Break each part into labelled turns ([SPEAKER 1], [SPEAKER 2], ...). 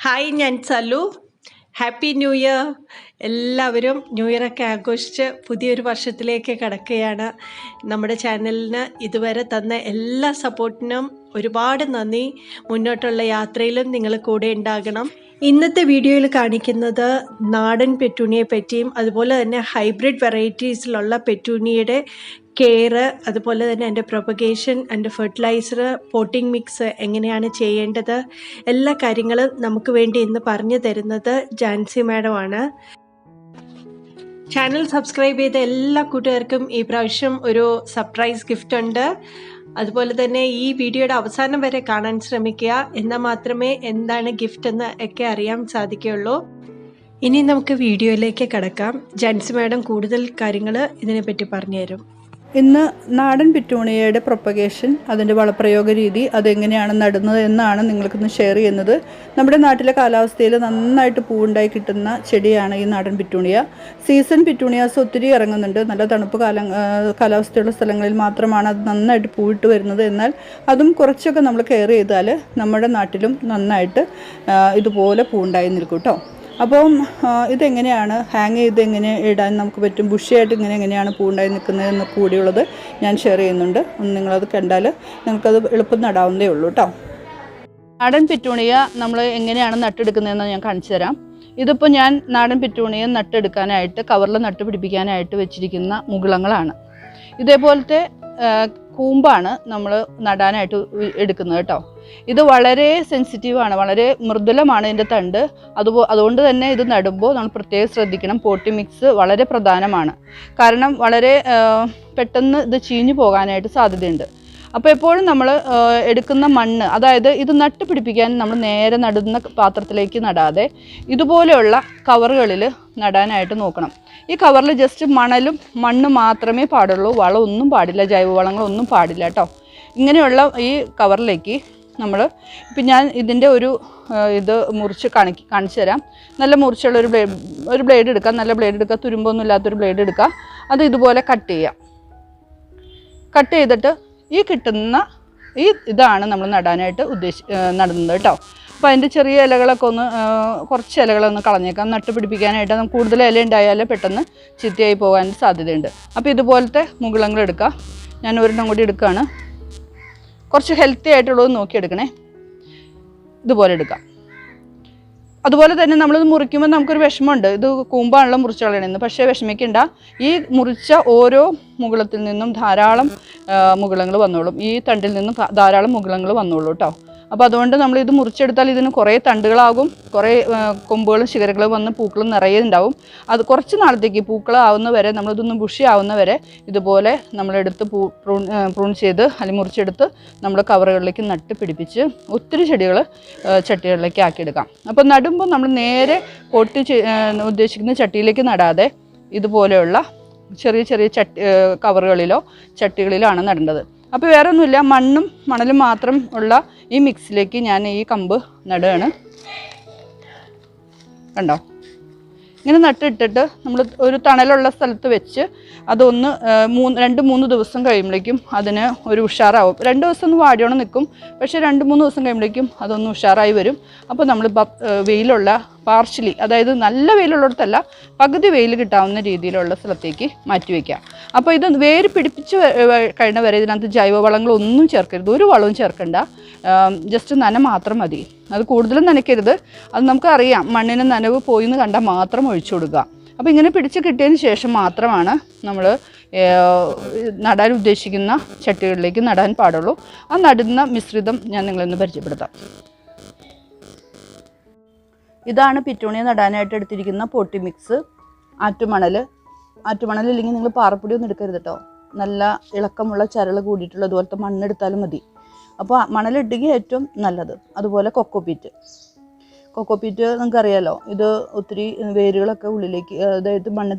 [SPEAKER 1] Hi, ഞാൻ Salu. Happy new year. എല്ലാവരും new ഇയറൊക്കെ ആഘോഷിച്ച് പുതിയൊരു വർഷത്തിലേക്ക് കടക്കുകയാണ്. നമ്മുടെ ചാനലിന് ഇതുവരെ തന്ന എല്ലാ സപ്പോർട്ടിനും ഒരുപാട് നന്ദി. മുന്നോട്ടുള്ള യാത്രയിലും നിങ്ങൾ കൂടെ ഉണ്ടാകണം. ഇന്നത്തെ വീഡിയോയിൽ കാണിക്കുന്നത് നാടൻ പെറ്റൂണിയെ പറ്റിയും അതുപോലെ തന്നെ ഹൈബ്രിഡ് വെറൈറ്റീസിലുള്ള പെറ്റൂണിയയുടെ കെയർ, അതുപോലെ തന്നെ അതിൻ്റെ പ്രൊപ്പഗേഷൻ, അതിൻ്റെ ഫെർട്ടിലൈസർ, പോട്ടിംഗ് മിക്സ് എങ്ങനെയാണ് ചെയ്യേണ്ടത്, എല്ലാ കാര്യങ്ങളും നമുക്ക് വേണ്ടി ഇന്ന് പറഞ്ഞു തരുന്നത് ജാൻസി മാഡമാണ്. ചാനൽ സബ്സ്ക്രൈബ് ചെയ്ത എല്ലാ കൂട്ടുകാർക്കും ഈ പ്രാവശ്യം ഒരു സർപ്രൈസ് ഗിഫ്റ്റ് ഉണ്ട്. അതുപോലെ തന്നെ ഈ വീഡിയോയുടെ അവസാനം വരെ കാണാൻ ശ്രമിക്കുക, എന്നാൽ മാത്രമേ എന്താണ് ഗിഫ്റ്റ് എന്ന് ഒക്കെ അറിയാൻ സാധിക്കുകയുള്ളൂ. ഇനി നമുക്ക് വീഡിയോയിലേക്ക് കടക്കാം. ജാൻസി മാഡം കൂടുതൽ കാര്യങ്ങൾ ഇതിനെപ്പറ്റി പറഞ്ഞുതരും.
[SPEAKER 2] ഇന്ന് നാടൻ പെറ്റൂണിയയുടെ പ്രൊപ്പഗേഷൻ, അതിൻ്റെ വളപ്രയോഗ രീതി, അതെങ്ങനെയാണ് നടുന്നത് എന്നാണ് നിങ്ങൾക്കിന്ന് ഷെയർ ചെയ്യുന്നത്. നമ്മുടെ നാട്ടിലെ കാലാവസ്ഥയിൽ നന്നായിട്ട് പൂവുണ്ടായി കിട്ടുന്ന ചെടിയാണ് ഈ നാടൻ പെറ്റൂണിയ. സീസൺ പെറ്റൂണിയാസ് ഒത്തിരി ഇറങ്ങുന്നുണ്ട്. നല്ല തണുപ്പ് കാലാവസ്ഥയുള്ള സ്ഥലങ്ങളിൽ മാത്രമാണ് അത് നന്നായിട്ട് പൂവിട്ട് വരുന്നത്. എന്നാൽ അതും കുറച്ചൊക്കെ നമ്മൾ കെയർ ചെയ്താൽ നമ്മുടെ നാട്ടിലും നന്നായിട്ട് ഇതുപോലെ പൂവുണ്ടായി നിൽക്കും കേട്ടോ. അപ്പം ഇതെങ്ങനെയാണ് ഹാങ് ചെയ്ത് എങ്ങനെ ഇടാൻ നമുക്ക് പറ്റും, ബുഷിയായിട്ട് എങ്ങനെയാണ് പൂവുണ്ടായി നിൽക്കുന്നത് എന്ന് കൂടിയുള്ളത് ഞാൻ ഷെയർ ചെയ്യുന്നുണ്ട്. ഒന്ന് നിങ്ങളത് കണ്ടാൽ നിങ്ങൾക്കത് എളുപ്പം നടാവുന്നതേ ഉള്ളൂ കേട്ടോ. നാടൻ പെറ്റൂണിയ നമ്മൾ എങ്ങനെയാണ് നട്ടെടുക്കുന്നതെന്ന് ഞാൻ കാണിച്ചു തരാം. ഇതിപ്പോൾ ഞാൻ നാടൻ പെറ്റൂണിയ നട്ടെടുക്കാനായിട്ട് കവറിൽ നട്ട് പിടിപ്പിക്കാനായിട്ട് വെച്ചിരിക്കുന്ന മുകുളങ്ങളാണ്. ഇതേപോലത്തെ കൂമ്പാണ് നമ്മൾ നടാനായിട്ട് എടുക്കുന്നത് കേട്ടോ. ഇത് വളരെ സെൻസിറ്റീവാണ്, വളരെ മൃദുലമാണ് ഇതിൻ്റെ തണ്ട്. അതുകൊണ്ട് തന്നെ ഇത് നടുമ്പോൾ നമ്മൾ പ്രത്യേകം ശ്രദ്ധിക്കണം. പോട്ടി മിക്സ് വളരെ പ്രധാനമാണ്. കാരണം വളരെ പെട്ടെന്ന് ഇത് ചീഞ്ഞു പോകാനായിട്ട് സാധ്യതയുണ്ട്. അപ്പോൾ എപ്പോഴും നമ്മൾ എടുക്കുന്ന മണ്ണ്, അതായത് ഇത് നട്ട് പിടിപ്പിക്കാൻ നമ്മൾ നേരെ നടുന്ന പാത്രത്തിലേക്ക് നടാതെ ഇതുപോലെയുള്ള കവറുകളിൽ നടാനായിട്ട് നോക്കണം. ഈ കവറിൽ ജസ്റ്റ് മണലും മണ്ണ് മാത്രമേ പാടുള്ളൂ, വളമൊന്നും പാടില്ല, ജൈവവളങ്ങളൊന്നും പാടില്ല കേട്ടോ. ഇങ്ങനെയുള്ള ഈ കവറിലേക്ക് നമ്മൾ ഇപ്പം ഞാൻ ഇതിൻ്റെ ഇത് മുറിച്ച് കാണിച്ചു തരാം. നല്ല മുറിച്ചുള്ള ഒരു ബ്ലേഡ് എടുക്കുക, നല്ല ബ്ലേഡ് എടുക്കുക, തുരുമ്പൊന്നും ഇല്ലാത്തൊരു ബ്ലേഡ് എടുക്കുക. അത് ഇതുപോലെ കട്ട് ചെയ്യുക. കട്ട് ചെയ്തിട്ട് ഈ കിട്ടുന്ന ഇതാണ് നമ്മൾ നടാനായിട്ട് നടുന്നത് കേട്ടോ. അപ്പോൾ അതിൻ്റെ ചെറിയ ഇലകളൊക്കെ കുറച്ച് ഇലകളൊന്ന് കളഞ്ഞേക്കാം. നട്ട് പിടിപ്പിക്കാനായിട്ട് നമുക്ക് കൂടുതൽ ഇല ഉണ്ടായാൽ പെട്ടെന്ന് ചീത്തയായി പോകാൻ സാധ്യതയുണ്ട്. അപ്പോൾ ഇതുപോലത്തെ മുകുളങ്ങൾ എടുക്കുക. ഞാൻ ഒരെണ്ണം കൂടി എടുക്കുകയാണ്. കുറച്ച് ഹെൽത്തി ആയിട്ടുള്ളത് നോക്കിയെടുക്കണേ. ഇതുപോലെ എടുക്കാം. അതുപോലെ തന്നെ നമ്മളിത് മുറിക്കുമ്പോൾ നമുക്കൊരു വിഷമമുണ്ട്, ഇത് കൂമ്പാണല്ലോ മുറിച്ച് കളയണമെന്ന്. പക്ഷേ വിഷമിക്കേണ്ട, ഈ മുറിച്ച ഓരോ മുകുളത്തിൽ നിന്നും ധാരാളം മുകുളങ്ങൾ വന്നോളും. ഈ തണ്ടിൽ നിന്നും ധാരാളം മുകുളങ്ങൾ വന്നോളൂ കേട്ടോ. അപ്പോൾ അതുകൊണ്ട് നമ്മളിത് മുറിച്ചെടുത്താൽ ഇതിന് കുറേ തണ്ടുകളാകും, കുറേ കൊമ്പുകളും ശിഖരങ്ങളും വന്ന് പൂക്കളും നിറയെ ഉണ്ടാവും. അത് കുറച്ച് നാളത്തേക്ക് പൂക്കളാവുന്ന വരെ, നമ്മളിതൊന്ന് ബുഷി ആവുന്ന വരെ ഇതുപോലെ നമ്മളെടുത്ത് പ്രൂൺ ചെയ്ത് അല്ലെങ്കിൽ മുറിച്ചെടുത്ത് നമ്മൾ കവറുകളിലേക്ക് നട്ട് പിടിപ്പിച്ച് ഒത്തിരി ചെടികൾ ചട്ടികളിലേക്ക് ആക്കിയെടുക്കാം. അപ്പോൾ നടുമ്പോൾ നമ്മൾ നേരെ ഉദ്ദേശിക്കുന്ന ചട്ടിയിലേക്ക് നടാതെ ഇതുപോലെയുള്ള ചെറിയ ചെറിയ കവറുകളിലോ ചട്ടികളിലോ ആണ് നടേണ്ടത്. അപ്പോൾ വേറെ ഒന്നുമില്ല, മണ്ണും മണലും മാത്രം ഉള്ള ഈ മിക്സിലേക്ക് ഞാൻ ഈ കമ്പ് നടുകയാണ്. കണ്ടോ? ഇങ്ങനെ നട്ടിട്ടിട്ട് നമ്മൾ ഒരു തണലുള്ള സ്ഥലത്ത് വെച്ച് അതൊന്ന് 2-3 ദിവസം കഴിയുമ്പോഴേക്കും അതിന് ഒരു ഉഷാറാവും. 2 ദിവസം ഒന്ന് വാടിയോണം നിൽക്കും, പക്ഷേ 2-3 ദിവസം കഴിയുമ്പോഴേക്കും അതൊന്ന് ഉഷാറായി വരും. അപ്പോൾ നമ്മൾ വെയിലുള്ള പാർഷ്യലി, അതായത് നല്ല വെയിലുള്ളിടത്തല്ല, പകുതി വെയിൽ കിട്ടാവുന്ന രീതിയിലുള്ള സ്ഥലത്തേക്ക് മാറ്റി വയ്ക്കുക. അപ്പോൾ ഇത് വേര് പിടിപ്പിച്ച് കഴിഞ്ഞ വരെ ഇതിനകത്ത് ജൈവവളങ്ങളൊന്നും ചേർക്കരുത്, ഒരു വളവും ചേർക്കണ്ട. ജസ്റ്റ് നന മാത്രം മതി. അത് കൂടുതലും നനയ്ക്കരുത്. അത് നമുക്കറിയാം, മണ്ണിന് നനവ് പോയി എന്ന് കണ്ടാൽ മാത്രം ഒഴിച്ചു കൊടുക്കുക. അപ്പോൾ ഇങ്ങനെ പിടിച്ച് കിട്ടിയതിന് ശേഷം മാത്രമാണ് നമ്മൾ നടാൻ ഉദ്ദേശിക്കുന്ന ചട്ടികളിലേക്ക് നടാൻ പാടുള്ളൂ. ആ നടുന്ന മിശ്രിതം ഞാൻ നിങ്ങളൊന്ന് പരിചയപ്പെടുത്താം. ഇതാണ് പെറ്റൂണിയ നടാനായിട്ട് എടുത്തിരിക്കുന്ന പോട്ടി മിക്സ്. ആറ്റുമണൽ ഇല്ലെങ്കിൽ നിങ്ങൾ പാറപ്പൊടി ഒന്നും എടുക്കരുത് കേട്ടോ. നല്ല ഇളക്കമുള്ള ചരൾ കൂടിയിട്ടുള്ള ഇതുപോലത്തെ മണ്ണെടുത്താലും മതി. അപ്പോൾ മണലിടുക ഏറ്റവും നല്ലത്. അതുപോലെ കൊക്കോപീറ്റ് നിങ്ങൾക്കറിയാലോ, ഇത് ഒത്തിരി വേരുകളൊക്കെ ഉള്ളിലേക്ക്, അതായത്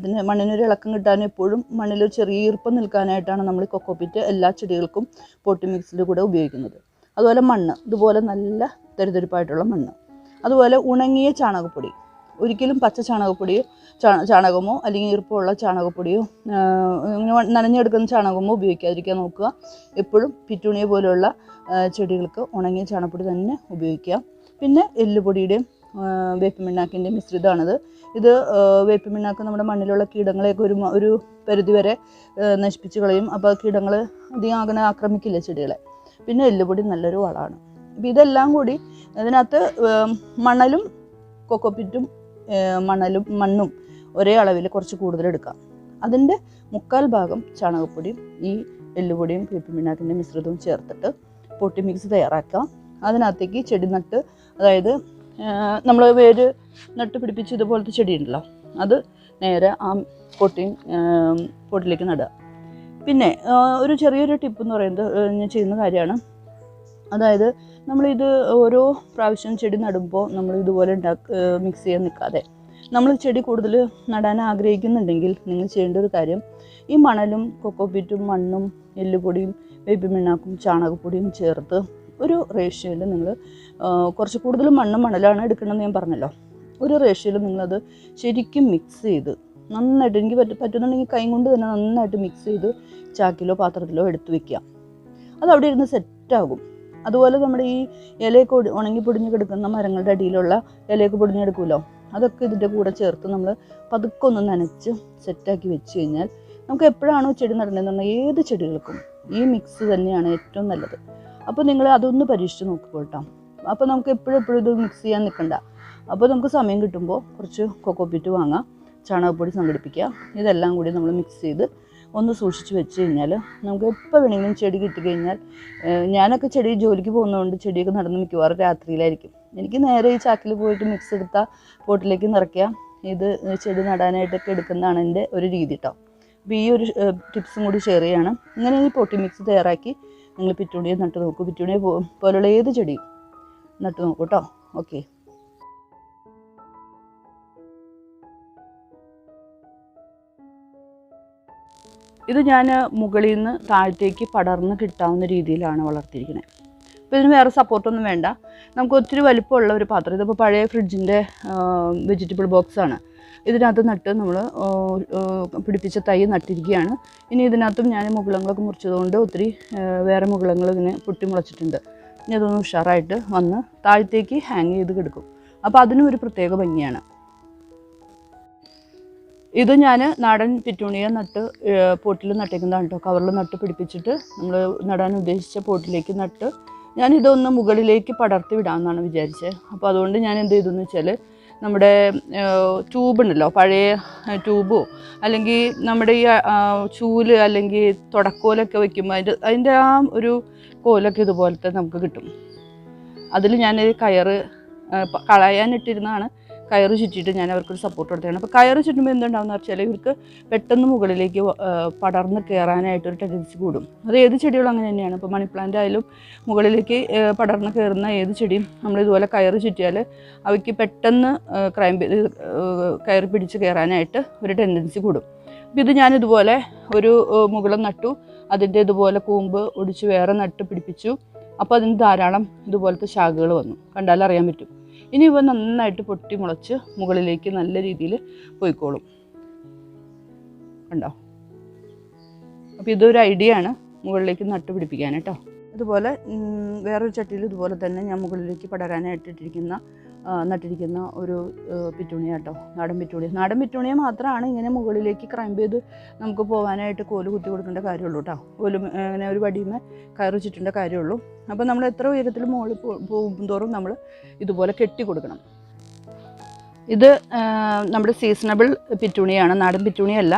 [SPEAKER 2] മണ്ണിനൊരു ഇളക്കം കിട്ടാനും എപ്പോഴും മണ്ണിൽ ചെറിയ ഈർപ്പം നിൽക്കാനായിട്ടാണ് നമ്മൾ കൊക്കോപീറ്റ് എല്ലാ ചെടികൾക്കും പോട്ടി മിക്സിൻ്റെ കൂടെ ഉപയോഗിക്കുന്നത്. അതുപോലെ മണ്ണ്, ഇതുപോലെ നല്ല തരിതരിപ്പായിട്ടുള്ള മണ്ണ്. അതുപോലെ ഉണങ്ങിയ ചാണകപ്പൊടി, ഒരിക്കലും പച്ച ചാണകമോ അല്ലെങ്കിൽ ഈർപ്പമുള്ള ചാണകപ്പൊടിയോ നനഞ്ഞെടുക്കുന്ന ചാണകമോ ഉപയോഗിക്കാതിരിക്കാൻ നോക്കുക. എപ്പോഴും പെറ്റൂണിയ പോലെയുള്ള ചെടികൾക്ക് ഉണങ്ങിയ ചാണകപ്പൊടി തന്നെ ഉപയോഗിക്കുക. പിന്നെ എല്ലുപൊടിയുടെയും വേപ്പിൻ പിണ്ണാക്കിൻ്റെ മിശ്രിതമാണിത്. ഇത് വേപ്പിൻ പിണ്ണാക്ക് നമ്മുടെ മണ്ണിലുള്ള കീടങ്ങളെയൊക്കെ ഒരു പരിധിവരെ നശിപ്പിച്ച് കളയും. അപ്പോൾ കീടങ്ങൾ അധികം അങ്ങനെ ആക്രമിക്കില്ല ചെടികളെ. പിന്നെ എല്ലുപൊടി നല്ലൊരു വളമാണ്. അപ്പോൾ ഇതെല്ലാം കൂടി ഇതിനകത്ത് മണലും കൊക്കോപ്പിറ്റും മണ്ണും ഒരേ അളവിൽ കുറച്ച് കൂടുതൽ എടുക്കാം. അതിൻ്റെ 1/4 ഭാഗം ചാണകപ്പൊടിയും ഈ എല്ലുപൊടിയും വേപ്പിൻ പിണ്ണാക്കിൻ്റെ മിശ്രിതവും ചേർത്തിട്ട് പൊട്ടി മിക്സ് തയ്യാറാക്കാം. അതിനകത്തേക്ക് ചെടി നട്ട്, അതായത് നമ്മൾ വേര് നട്ട് പിടിപ്പിച്ച് ഇതുപോലത്തെ ചെടി ഉണ്ടല്ലോ, അത് നേരെ ആ പൊട്ടിലേക്ക് നടുക. പിന്നെ ഒരു ചെറിയൊരു ടിപ്പ് എന്ന് പറയുന്നത് ഞാൻ ചെയ്യുന്ന കാര്യമാണ്. അതായത് നമ്മളിത് ഓരോ പ്രാവശ്യം ചെടി നടുമ്പോൾ നമ്മൾ ഇതുപോലെ മിക്സ് ചെയ്യാൻ നിൽക്കാതെ, നമ്മൾ ചെടി കൂടുതൽ നടാൻ ആഗ്രഹിക്കുന്നുണ്ടെങ്കിൽ നിങ്ങൾ ചെയ്യേണ്ട ഒരു കാര്യം, ഈ മണലും കൊക്കോപ്പിറ്റും മണ്ണും എല്ലുപൊടിയും വേപ്പിൻ പിണ്ണാക്കും ചാണകപ്പൊടിയും ചേർത്ത് ഒരു റേഷ്യോയിൽ നിങ്ങൾ കുറച്ച് കൂടുതൽ മണലാണ് എടുക്കണമെന്ന് ഞാൻ പറഞ്ഞല്ലോ. ഒരു റേഷ്യോയിൽ നിങ്ങളത് ശരിക്കും മിക്സ് ചെയ്ത് നന്നായിട്ട്, എനിക്ക് പറ്റുന്നുണ്ടെങ്കിൽ കൈ കൊണ്ട് തന്നെ നന്നായിട്ട് മിക്സ് ചെയ്ത് ചാക്കിലോ പാത്രത്തിലോ എടുത്ത് വയ്ക്കുക. അത് അവിടെ ഇരുന്ന് സെറ്റാകും. അതുപോലെ നമ്മുടെ ഈ ഇലയൊക്കെ ഉണങ്ങി പൊടിഞ്ഞ് കിടക്കുന്ന മരങ്ങളുടെ അടിയിലുള്ള ഇലയൊക്കെ പൊടിഞ്ഞെടുക്കുമല്ലോ, അതൊക്കെ ഇതിൻ്റെ കൂടെ ചേർത്ത് നമ്മൾ പതുക്കെ ഒന്ന് നനച്ച് സെറ്റാക്കി വെച്ച് കഴിഞ്ഞാൽ നമുക്ക് എപ്പോഴാണോ ചെടി നടണമെന്നുള്ള ഏത് ചെടികൾക്കും ഈ മിക്സ് തന്നെയാണ് ഏറ്റവും നല്ലത്. അപ്പോൾ നിങ്ങൾ അതൊന്ന് പരീക്ഷിച്ച് നോക്കുക കേട്ടോ. അപ്പോൾ നമുക്ക് എപ്പോഴും ഇത് മിക്സ് ചെയ്യാൻ നിൽക്കണ്ട. അപ്പോൾ നമുക്ക് സമയം കിട്ടുമ്പോൾ കുറച്ച് കൊക്കോപ്പിറ്റ് വാങ്ങാം, ചാണകപ്പൊടി സംഘടിപ്പിക്കുക, ഇതെല്ലാം കൂടി നമ്മൾ മിക്സ് ചെയ്ത് ഒന്ന് സൂക്ഷിച്ച് വെച്ച് കഴിഞ്ഞാൽ നമുക്ക് എപ്പോൾ വേണമെങ്കിലും ചെടി കിട്ടിക്കഴിഞ്ഞാൽ, ഞാനൊക്കെ ജോലിക്ക് പോകുന്നതുകൊണ്ട് ചെടിയൊക്കെ നടന്ന് മിക്കവാറും രാത്രിയിലായിരിക്കും. എനിക്ക് നേരെ ഈ ചാക്കിൽ പോയിട്ട് മിക്സ് എടുത്ത പോട്ടിലേക്ക് നിറയ്ക്കുക. ഇത് ചെടി നടാനായിട്ടൊക്കെ എടുക്കുന്നതാണ് എൻ്റെ ഒരു രീതി കേട്ടോ. അപ്പോൾ ഈ ഒരു ടിപ്സും കൂടി ഷെയർ ചെയ്യണം. ഇങ്ങനെ ഈ പൊട്ടി മിക്സ് തയ്യാറാക്കി നിങ്ങൾ പെറ്റൂണിയ നട്ട് നോക്കൂ. പെറ്റൂണിയ പോലുള്ള ഏത് ചെടിയും നട്ട് നോക്കൂ കേട്ടോ. ഓക്കെ. ഇത് ഞാൻ മുകളിൽ നിന്ന് താഴത്തേക്ക് പടർന്ന് കിട്ടാവുന്ന രീതിയിലാണ് വളർത്തിയിരിക്കുന്നത്. അപ്പോൾ ഇതിന് വേറെ സപ്പോർട്ടൊന്നും വേണ്ട. നമുക്ക് ഒത്തിരി വലിപ്പമുള്ള ഒരു പാത്രം, ഇതിപ്പോൾ പഴയ ഫ്രിഡ്ജിൻ്റെ വെജിറ്റബിൾ ബോക്സാണ്. ഇതിനകത്ത് നട്ട് നമ്മൾ പിടിപ്പിച്ച തൈ നട്ടിരിക്കുകയാണ്. ഇനി ഇതിനകത്തും ഞാൻ മുകുളങ്ങളൊക്കെ മുറിച്ചതുകൊണ്ട് ഒത്തിരി വേറെ മുകുളങ്ങൾ ഇങ്ങനെ പൊട്ടി മുളച്ചിട്ടുണ്ട്. ഇനി അതൊന്ന് ഉഷാറായിട്ട് വന്ന് താഴത്തേക്ക് ഹാങ് ചെയ്ത് കിടക്കും. അപ്പോൾ അതിനും ഒരു പ്രത്യേക ഭംഗിയാണ്. ഇത് ഞാൻ നാടൻ പെറ്റൂണിയ നട്ട് പോട്ടിൽ നട്ടേക്കുന്നതാണ് കേട്ടോ. കവറിൽ നട്ട് പിടിപ്പിച്ചിട്ട് നമ്മൾ നടാൻ ഉദ്ദേശിച്ച പോട്ടിലേക്ക് നട്ട് ഞാനിതൊന്ന് മുകളിലേക്ക് പടർത്തി വിടാമെന്നാണ് വിചാരിച്ചത്. അപ്പോൾ അതുകൊണ്ട് ഞാൻ എന്ത് ചെയ്തെന്ന് വെച്ചാൽ, നമ്മുടെ ട്യൂബുണ്ടല്ലോ, പഴയ ട്യൂബോ അല്ലെങ്കിൽ നമ്മുടെ ഈ ചൂല് അല്ലെങ്കിൽ തുടക്കോലൊക്കെ വയ്ക്കുമ്പോൾ അതിൻ്റെ ആ ഒരു കോലൊക്കെ ഇതുപോലത്തെ നമുക്ക് കിട്ടും. അതിൽ ഞാൻ കയറ് കളയാനിട്ടിരുന്നതാണ്. കയറ് ചുറ്റിയിട്ട് ഞാൻ അവർക്കൊരു സപ്പോർട്ട് കൊടുത്തതാണ്. അപ്പോൾ കയറ് ചുറ്റുമ്പോൾ എന്തുണ്ടാവുന്ന വെച്ചാൽ ഇവർക്ക് പെട്ടെന്ന് മുകളിലേക്ക് പടർന്ന് കയറാനായിട്ടൊരു ടെൻഡൻസി കൂടും. അത് ഏത് ചെടികളും അങ്ങനെ തന്നെയാണ്. ഇപ്പോൾ മണി പ്ലാന്റ് ആയാലും മുകളിലേക്ക് പടർന്ന് കയറുന്ന ഏത് ചെടിയും നമ്മളിതുപോലെ കയറ് ചുറ്റിയാൽ അവയ്ക്ക് പെട്ടെന്ന് കയറി പിടിച്ച് കയറാനായിട്ട് ഒരു ടെൻഡൻസി കൂടും. അപ്പോൾ ഇത് ഞാനിതുപോലെ ഒരു മുകുളം നട്ടു, അതിൻ്റെ ഇതുപോലെ കൂമ്പ് ഒടിച്ച് വേറെ നട്ട് പിടിപ്പിച്ചു. അപ്പോൾ അതിന് ധാരാളം ഇതുപോലത്തെ ശാഖകൾ വന്നു, കണ്ടാൽ അറിയാൻ പറ്റും. ഇനി ഇവ നന്നായിട്ട് പൊട്ടി മുളച്ച് മുകളിലേക്ക് നല്ല രീതിയിൽ പോയിക്കോളും, കണ്ടോ. അപ്പോൾ ഇതൊരു ഐഡിയ ആണ് മുകളിലേക്ക് നട്ട് പിടിപ്പിക്കാൻ കേട്ടോ. ഇതുപോലെ വേറൊരു ചട്ടിയിൽ ഇതുപോലെ തന്നെ ഞാൻ മുകളിലേക്ക് പടരാനായിട്ട് നട്ടിരിക്കുന്ന ഒരു പെറ്റൂണിയ കേട്ടോ, നാടൻ പെറ്റൂണിയ മാത്രമാണ് ഇങ്ങനെ മുകളിലേക്ക് ക്രൈംബ് ചെയ്ത് നമുക്ക് പോകാനായിട്ട് കോല് കുത്തി കൊടുക്കേണ്ട കാര്യമുള്ളൂ കേട്ടോ. ഇങ്ങനെ ഒരു വടിയുമേ കയറ് ചുറ്റേണ്ട കാര്യമുള്ളൂ. അപ്പോൾ നമ്മൾ എത്ര ഉയരത്തിൽ മുകളിൽ പോകും തോറും നമ്മൾ ഇതുപോലെ കെട്ടി കൊടുക്കണം. ഇത് നമ്മുടെ സീസണബിൾ പെറ്റൂണിയാണ്, നാടൻ പെറ്റൂണിയല്ല.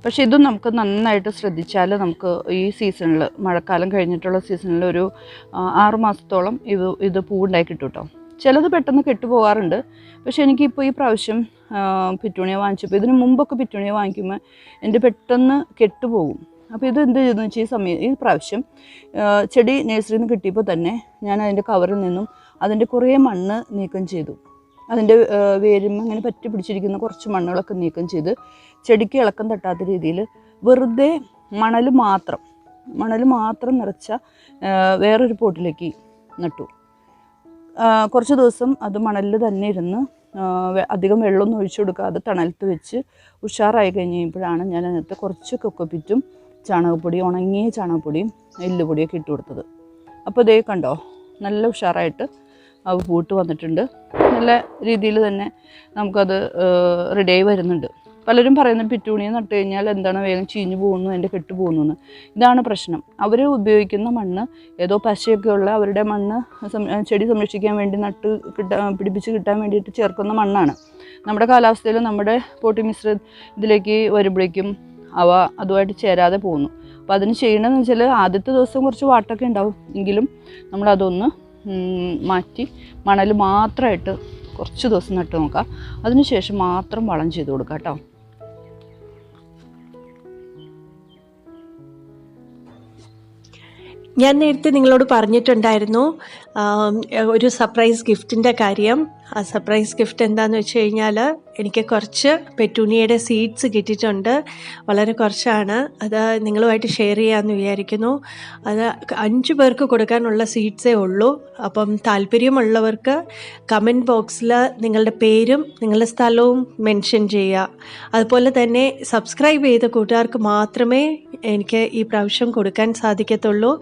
[SPEAKER 2] പക്ഷേ ഇതും നമുക്ക് നന്നായിട്ട് ശ്രദ്ധിച്ചാൽ നമുക്ക് ഈ സീസണിൽ, മഴക്കാലം കഴിഞ്ഞിട്ടുള്ള സീസണിൽ ഒരു 6 മാസത്തോളം ഇത് പൂവുണ്ടായി കിട്ടും കേട്ടോ. ചിലത് പെട്ടെന്ന് കെട്ടുപോകാറുണ്ട്. പക്ഷേ എനിക്കിപ്പോൾ ഈ പ്രാവശ്യം പെറ്റൂണിയ വാങ്ങിച്ചപ്പോൾ, ഇതിന് മുമ്പൊക്കെ പെറ്റൂണിയ വാങ്ങിക്കുമ്പോൾ എൻ്റെ പെട്ടെന്ന് കെട്ടുപോകും. അപ്പോൾ ഇത് എന്ത് ചെയ്തെന്ന് വെച്ചാൽ ഈ പ്രാവശ്യം ചെടി നഴ്സറിയിൽ നിന്ന് കിട്ടിയപ്പോൾ തന്നെ ഞാൻ അതിൻ്റെ കവറിൽ നിന്നും അതിൻ്റെ കുറേ മണ്ണ് നീക്കം ചെയ്തു. അതിൻ്റെ വേരും അങ്ങനെ പറ്റി പിടിച്ചിരിക്കുന്ന കുറച്ച് മണ്ണുകളൊക്കെ നീക്കം ചെയ്ത് ചെടിക്ക് ഇളക്കം തട്ടാത്ത രീതിയിൽ വെറുതെ മണൽ മാത്രം നിറച്ച വേറൊരു പോട്ടിലേക്ക് നട്ടു. കുറച്ച് ദിവസം അത് മണലിൽ തന്നെ ഇരുന്ന് അധികം വെള്ളമൊന്നും ഒഴിച്ചു കൊടുക്കാതെ തണലത്ത് വെച്ച് ഉഷാറായി കഴിഞ്ഞപ്പോഴാണ് ഞാൻ അതിനകത്ത് കുറച്ച് കൊക്കോപ്പിറ്റും ചാണകപ്പൊടിയും, ഉണങ്ങിയ ചാണകപ്പൊടിയും എല്ലുപൊടിയൊക്കെ ഇട്ട് കൊടുത്തത്. അപ്പോൾ ഇതേ കണ്ടോ, നല്ല ഉഷാറായിട്ട് അവ പൂട്ട് വന്നിട്ടുണ്ട്. നല്ല രീതിയിൽ തന്നെ നമുക്കത് റെഡിയായി വരുന്നുണ്ട്. പലരും പറയുന്നത് പെറ്റൂണിയ നട്ട് കഴിഞ്ഞാൽ എന്താണ് വേഗം ചീഞ്ഞു പോകുന്നു, അതിൻ്റെ കെട്ട് പോകുന്നു എന്ന്. ഇതാണ് പ്രശ്നം. അവർ ഉപയോഗിക്കുന്ന മണ്ണ് ഏതോ പശയൊക്കെയുള്ള അവരുടെ മണ്ണ് ചെടി സംരക്ഷിക്കാൻ വേണ്ടി പിടിപ്പിച്ച് കിട്ടാൻ വേണ്ടിയിട്ട് ചേർക്കുന്ന മണ്ണാണ്. നമ്മുടെ കാലാവസ്ഥയിൽ നമ്മുടെ പോട്ടി മിശ്ര ഇതിലേക്ക് വരുമ്പോഴേക്കും അവ അതുമായിട്ട് ചേരാതെ പോകുന്നു. അപ്പോൾ അതിന് ചെയ്യണമെന്ന് വെച്ചാൽ ആദ്യത്തെ ദിവസം കുറച്ച് വാട്ടൊക്കെ ഉണ്ടാവും, എങ്കിലും നമ്മളതൊന്ന് മാറ്റി മണൽ മാത്രമായിട്ട് കുറച്ച് ദിവസം നട്ട് നോക്കാം. അതിനുശേഷം മാത്രം വളം ചെയ്ത് കൊടുക്കാം കേട്ടോ.
[SPEAKER 1] ഞാൻ നേരത്തെ നിങ്ങളോട് പറഞ്ഞിട്ടുണ്ടായിരുന്നു ഒരു സർപ്രൈസ് ഗിഫ്റ്റിൻ്റെ കാര്യം. ആ സർപ്രൈസ് ഗിഫ്റ്റ് എന്താണെന്ന് വെച്ച് കഴിഞ്ഞാൽ എനിക്ക് കുറച്ച് പെറ്റൂണിയയുടെ സീഡ്സ് കിട്ടിയിട്ടുണ്ട്. വളരെ കുറച്ചാണ്, അത് നിങ്ങളുമായിട്ട് ഷെയർ ചെയ്യാമെന്ന് വിചാരിക്കുന്നു. അത് 5 പേർക്ക് കൊടുക്കാനുള്ള സീഡ്സേ ഉള്ളൂ. അപ്പം താല്പര്യമുള്ളവർക്ക് കമൻറ്റ് ബോക്സിൽ നിങ്ങളുടെ പേരും നിങ്ങളുടെ സ്ഥലവും മെൻഷൻ ചെയ്യുക. അതുപോലെ തന്നെ സബ്സ്ക്രൈബ് ചെയ്ത കൂട്ടുകാർക്ക് മാത്രമേ എനിക്ക് ഈ പ്രാവശ്യം കൊടുക്കാൻ സാധിക്കത്തുള്ളൂ.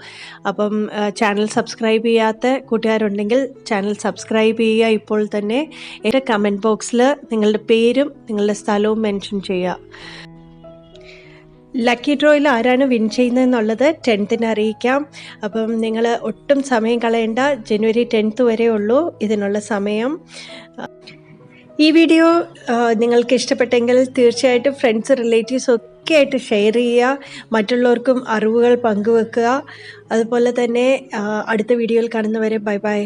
[SPEAKER 1] അപ്പം ചാനൽ സബ്സ്ക്രൈബ് ചെയ്യാത്ത കൂട്ടുകാരുണ്ടെങ്കിൽ ചാനൽ സബ്സ്ക്രൈബ് ചെയ്യുക ഇപ്പോൾ തന്നെ. എൻ്റെ കമൻറ്റ് ബോക്സിൽ നിങ്ങളുടെ പേരും നിങ്ങളുടെ സ്ഥലവും മെൻഷൻ ചെയ്യുക. ലക്കി ഡ്രോയിൽ ആരാണ് വിൻ ചെയ്യുന്നതെന്നുള്ളത് 10th അറിയിക്കാം. അപ്പം നിങ്ങൾ ഒട്ടും സമയം കളയേണ്ട. ജനുവരി 10th വരെ ഉള്ളൂ ഇതിനുള്ള സമയം. ഈ വീഡിയോ നിങ്ങൾക്ക് ഇഷ്ടപ്പെട്ടെങ്കിൽ തീർച്ചയായിട്ടും ഫ്രണ്ട്സ് റിലേറ്റീവ്സ് ഒക്കെ ആയിട്ട് ഷെയർ ചെയ്യുക. മറ്റുള്ളവർക്കും അറിവുകൾ പങ്കുവെക്കുക. അതുപോലെ തന്നെ അടുത്ത വീഡിയോയിൽ കാണുന്നവരെ ബൈ ബൈ.